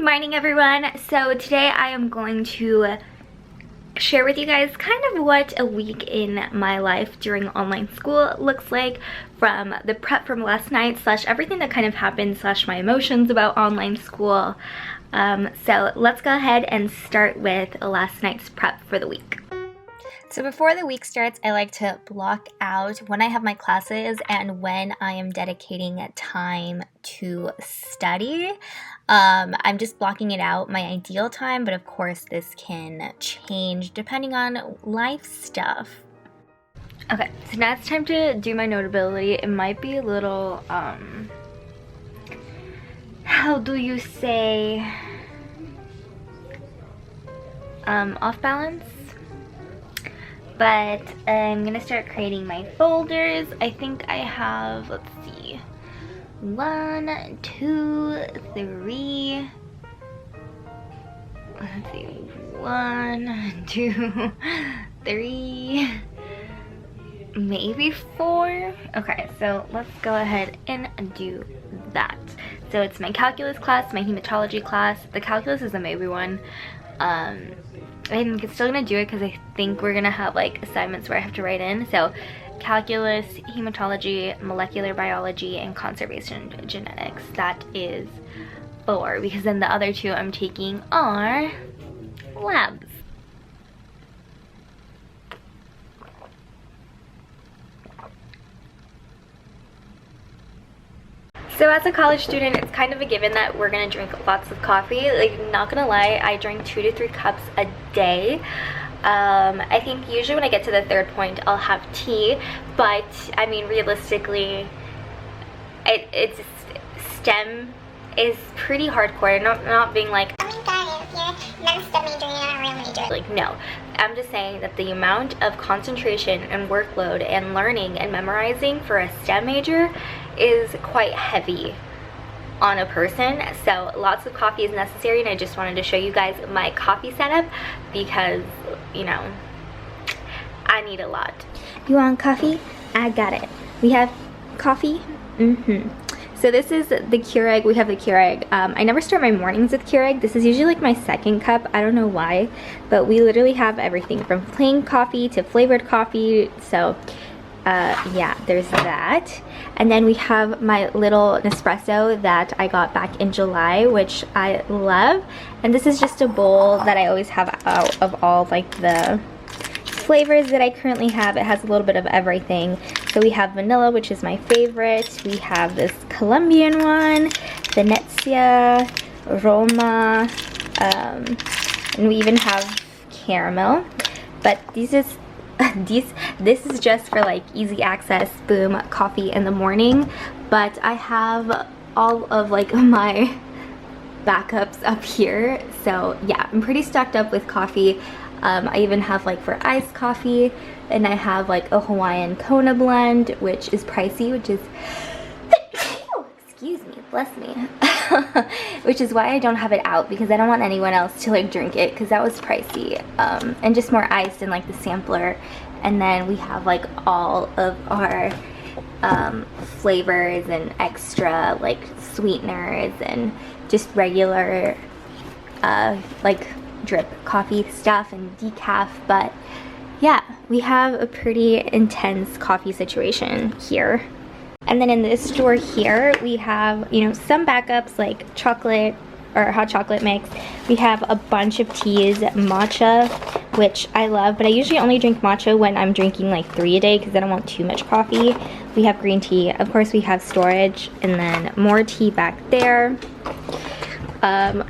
morning, everyone. So today I am going to share with you guys kind of what a week in my life during online school looks like, from the prep from last night slash everything that kind of happened slash my emotions about online school. So let's go ahead and start with last night's prep for the week. So before the week starts, I like to block out when I have my classes and when I am dedicating time to study. I'm just blocking it out, my ideal time, but of course this can change depending on life stuff. Okay, so now it's time to do my Notability. It might be a little, how do you say, off balance? But I'm gonna start creating my folders. I think I have, let's see, 1, 2, 3. Let's see, 1, 2, 3, maybe 4. Okay, so let's go ahead and do that. So it's my calculus class, my hematology class. The calculus is a maybe one. I'm still gonna do it because I think we're gonna have like assignments where I have to write in. So calculus, hematology, molecular biology, and conservation genetics. That is 4, because then the other 2 I'm taking are labs. So as a college student, it's kind of a given that we're gonna drink lots of coffee. Like, not gonna lie, I drink 2 to 3 cups a day. I think usually when I get to the 3rd point, I'll have tea, but I mean, realistically, it's STEM is pretty hardcore. Not being like, oh my god, if you're not a STEM major, you're not a real major. Like, no. I'm just saying that the amount of concentration and workload and learning and memorizing for a STEM major is quite heavy on a person. So lots of coffee is necessary, and I just wanted to show you guys my coffee setup because, you know, I need a lot. You want coffee? I got it. We have coffee. So this is the Keurig. We have the Keurig. I never start my mornings with Keurig. This is usually like my 2nd cup. I don't know why, but we literally have everything from plain coffee to flavored coffee. So yeah, there's that. And then we have my little Nespresso that I got back in July, which I love. And this is just a bowl that I always have out of all like the flavors that I currently have. It has a little bit of everything. So we have vanilla, which is my favorite. We have this Colombian one, Venezia, Roma, and we even have caramel. But this is just for like easy access, boom, coffee in the morning. But I have all of like my backups up here. So yeah, I'm pretty stocked up with coffee. I even have like for iced coffee, and I have like a Hawaiian Kona blend, which is pricey, which is excuse me, bless me, which is why I don't have it out, because I don't want anyone else to like drink it, because that was pricey. And just more iced and like the sampler. And then we have like all of our flavors and extra like sweeteners and just regular like drip coffee stuff and decaf. But yeah, we have a pretty intense coffee situation here. And then in this drawer here, we have, you know, some backups like chocolate or hot chocolate mix. We have a bunch of teas, matcha, which I love, but I usually only drink matcha when I'm drinking like 3 a day because I don't want too much coffee. We have green tea. Of course, we have storage, and then more tea back there. And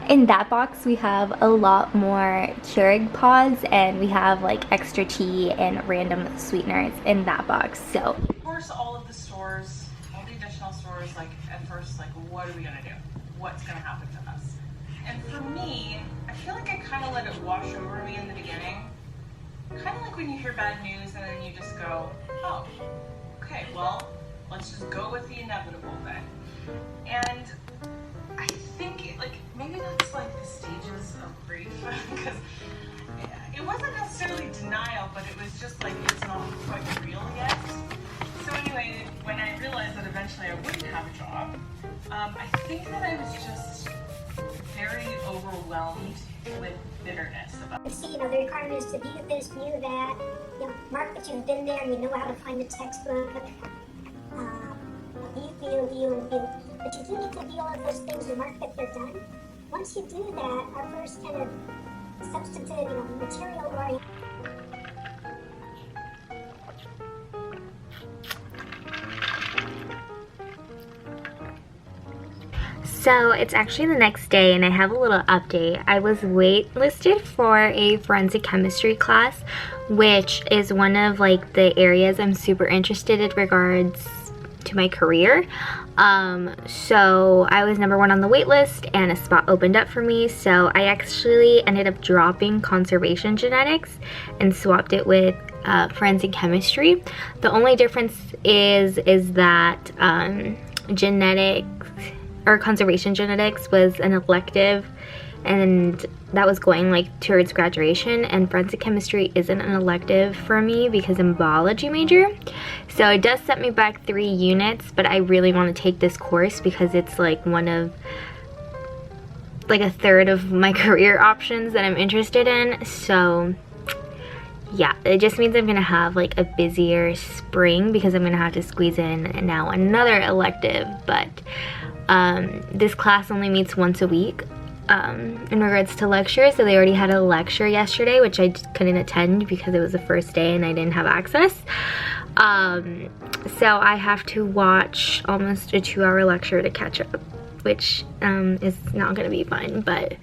in that box, we have a lot more Keurig pods, and we have like extra tea and random sweeteners in that box. So of course, all of the stores, all the additional stores, like at first, like, what are we gonna do? What's gonna happen to us? And for me, I feel like I kind of let it wash over me in the beginning. Kind of like when you hear bad news and then you just go, oh, okay, well, let's just go with the inevitable then. And I think, like, maybe that's like the stages of grief, because it wasn't necessarily denial, but it was just like, it's not quite real yet. So anyway, when I realized that eventually I wouldn't have a job, I think that I was just very overwhelmed with bitterness about See, the requirement is to view this, view that, mark that you've been there, you know how to find the textbook, view. But you do need to view all of those things and mark that they're done. Once you do that, our first kind of substantive, material oriented. So it's actually the next day and I have a little update. I was waitlisted for a forensic chemistry class, which is one of like the areas I'm super interested in regards to my career. So I was number 1 on the wait list and a spot opened up for me. So I actually ended up dropping conservation genetics and swapped it with forensic chemistry. The only difference is that genetics or conservation genetics was an elective and that was going like towards graduation, and forensic chemistry isn't an elective for me because I'm a biology major. So it does set me back 3 units, but I really want to take this course because it's like one of like a third of my career options that I'm interested in. So yeah, it just means I'm gonna have like a busier spring because I'm gonna have to squeeze in now another elective. But this class only meets once a week in regards to lectures. So they already had a lecture yesterday, which I just couldn't attend because it was the first day and I didn't have access. So I have to watch almost a 2-hour lecture to catch up, which is not gonna be fun, but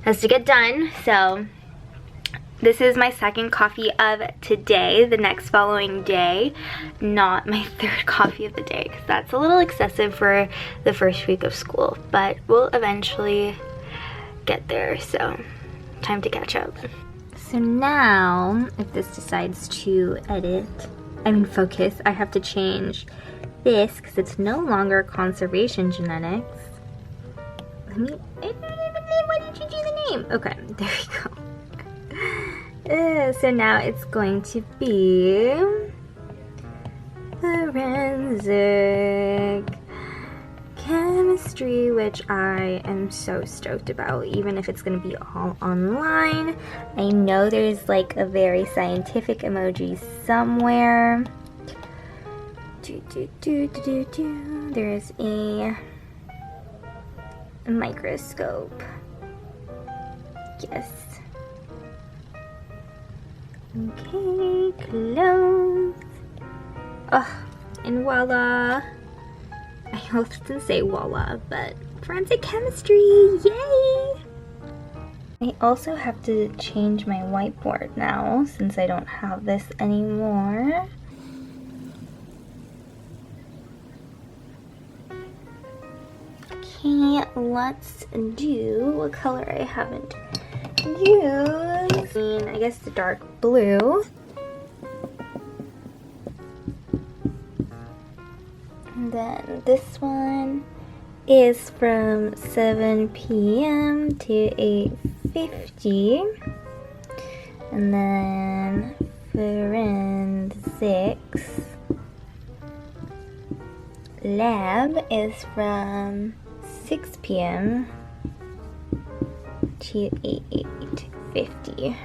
has to get done. So this is my second coffee of today. The next following day, not my 3rd coffee of the day, because that's a little excessive for the first week of school, but we'll eventually get there. So time to catch up. So now if this decides to focus, I have to change this because it's no longer conservation genetics. Why did you do the name? Okay, there we go. So now it's going to be forensic chemistry, which I am so stoked about, even if it's going to be all online. I know there's like a very scientific emoji somewhere. There's a microscope. Yes. Okay, close. Oh, and voila. I hope it didn't say voila, but forensic chemistry, yay! I also have to change my whiteboard now since I don't have this anymore. Okay, let's do what color I haven't used. I guess the dark blue. And then this one is from 7 p.m. to 8:50. And then forensics lab is from 6 p.m. to 8:50.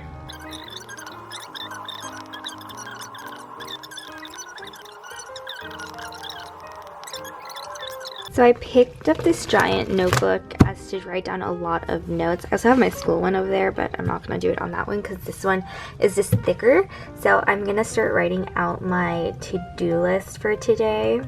So I picked up this giant notebook as to write down a lot of notes. I also have my school one over there, but I'm not going to do it on that one because this one is just thicker. So I'm going to start writing out my to-do list for today.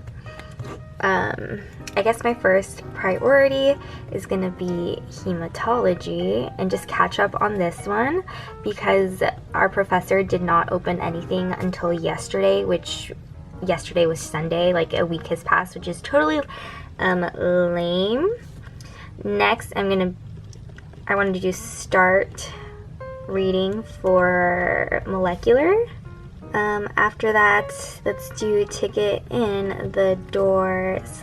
I guess my first priority is going to be hematology and just catch up on this one because our professor did not open anything until yesterday, which yesterday was Sunday, like a week has passed, which is totally lame. Next, I wanted to just start reading for molecular. After that, let's do ticket in the door /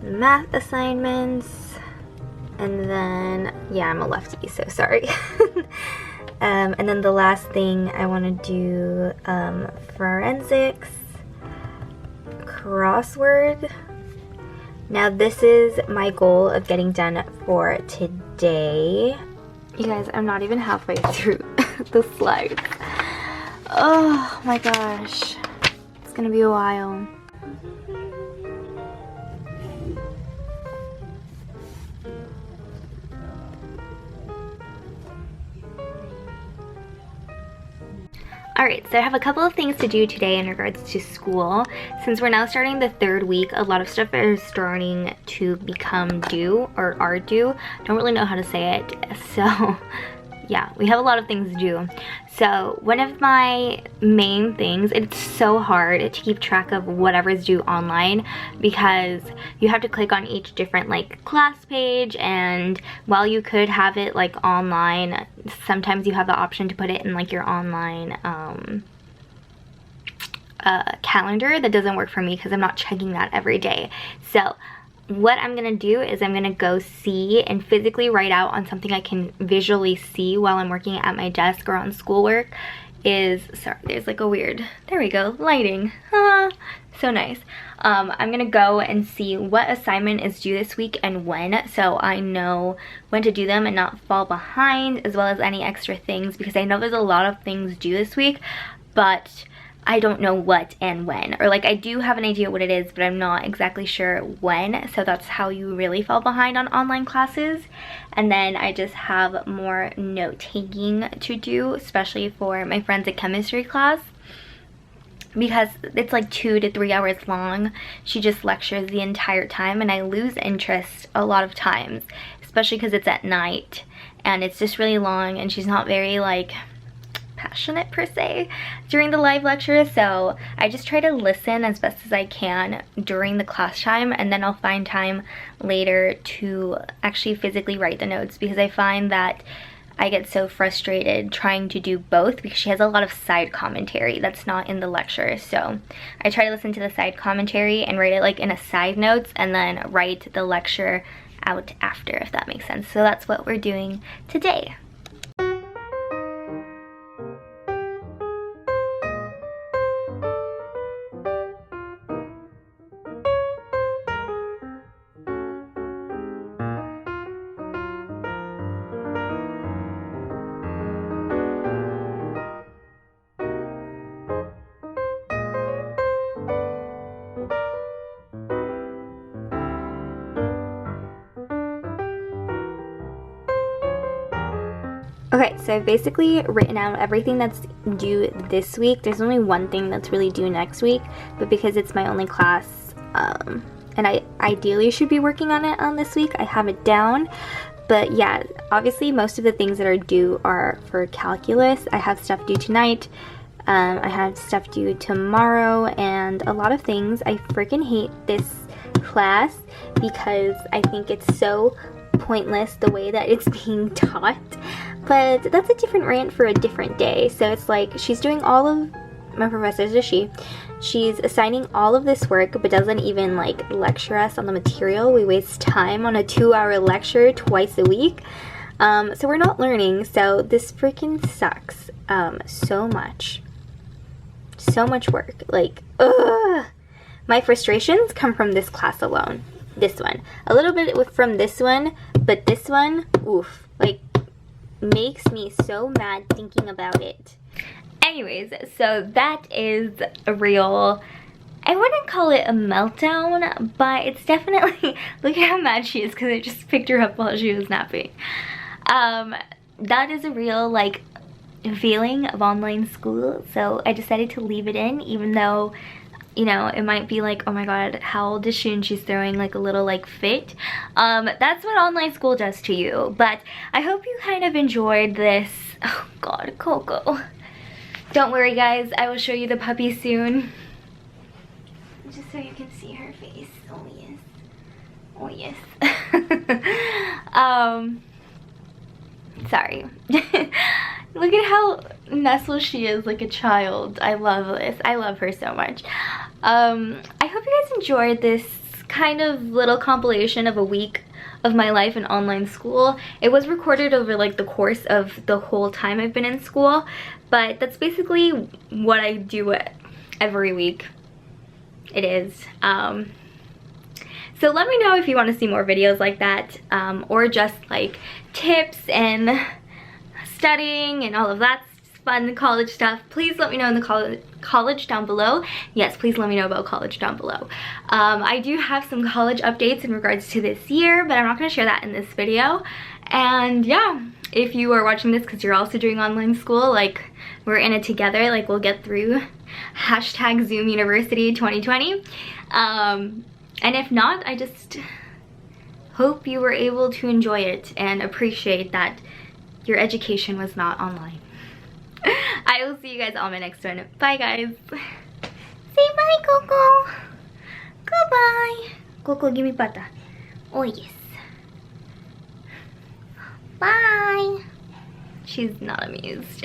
math assignments. And then, yeah, I'm a lefty, so sorry. And then the last thing I want to do, forensics, crossword. Now this is my goal of getting done for today. You guys, I'm not even halfway through the slides. Oh my gosh. It's gonna be a while. Alright, so I have a couple of things to do today in regards to school. Since we're now starting the 3rd week, a lot of stuff is starting to become due, or are due. Don't really know how to say it, so yeah, we have a lot of things due. So one of my main things, it's so hard to keep track of whatever's due online because you have to click on each different like class page, and while you could have it like online, sometimes you have the option to put it in like your online calendar. That doesn't work for me because I'm not checking that every day. So what I'm gonna do is I'm gonna go see and physically write out on something I can visually see while I'm working at my desk or on schoolwork is, sorry, there's like a weird, there we go, lighting. So nice. I'm gonna go and see what assignment is due this week and when, so I know when to do them and not fall behind, as well as any extra things, because I know there's a lot of things due this week, but I don't know what and when, or like I do have an idea what it is, but I'm not exactly sure when, so that's how you really fall behind on online classes. And then I just have more note taking to do, especially for my forensic chemistry class, because it's like 2 to 3 hours long. She just lectures the entire time and I lose interest a lot of times, especially because it's at night and it's just really long and she's not very like passionate per se during the live lecture, so I just try to listen as best as I can during the class time, and then I'll find time later to actually physically write the notes, because I find that I get so frustrated trying to do both because she has a lot of side commentary that's not in the lecture. So I try to listen to the side commentary and write it like in a side notes, and then write the lecture out after, if that makes sense. So that's what we're doing today. Okay, so I've basically written out everything that's due this week. There's only one thing that's really due next week, but because it's my only class, and I ideally should be working on it on this week, I have it down. But yeah, obviously most of the things that are due are for calculus. I have stuff due tonight, I have stuff due tomorrow, and a lot of things. I freaking hate this class because I think it's so pointless the way that it's being taught, but that's a different rant for a different day. So it's like she's doing all of, my professor's a she's assigning all of this work but doesn't even like lecture us on the material. We waste time on a 2-hour lecture twice a week, so we're not learning. So this freaking sucks so much work. Like, ugh. My frustrations come from this class alone. This one, a little bit from this one, but this one, oof, like makes me so mad thinking about it. Anyways, so that is a real, I wouldn't call it a meltdown, but it's definitely, look at how mad she is because I just picked her up while she was napping. That is a real like feeling of online school, so I decided to leave it in, even though, you know, it might be like, oh my god, how old is she, and she's throwing like a little like fit. That's what online school does to you. But I hope you kind of enjoyed this. Oh god, Coco. Don't worry guys, I will show you the puppy soon, just so you can see her face. Oh yes, oh yes. Sorry. Look at how nestled she is, like a child. I love this. I love her so much. I hope you guys enjoyed this kind of little compilation of a week of my life in online school. It was recorded over like the course of the whole time I've been in school, but that's basically what I do every week. It is. So So let me know if you want to see more videos like that, or just like tips and studying and all of that fun college stuff. Please let me know in the college down below. Yes, please let me know about college down below. I do have some college updates in regards to this year, but I'm not going to share that in this video. And yeah, if you are watching this because you're also doing online school, like we're in it together, like we'll get through hashtag Zoom University 2020. And if not, I just hope you were able to enjoy it and appreciate that your education was not online. I will see you guys on my next one. Bye, guys. Say bye, Coco. Goodbye. Coco, give me pata. Oh, yes. Bye. She's not amused.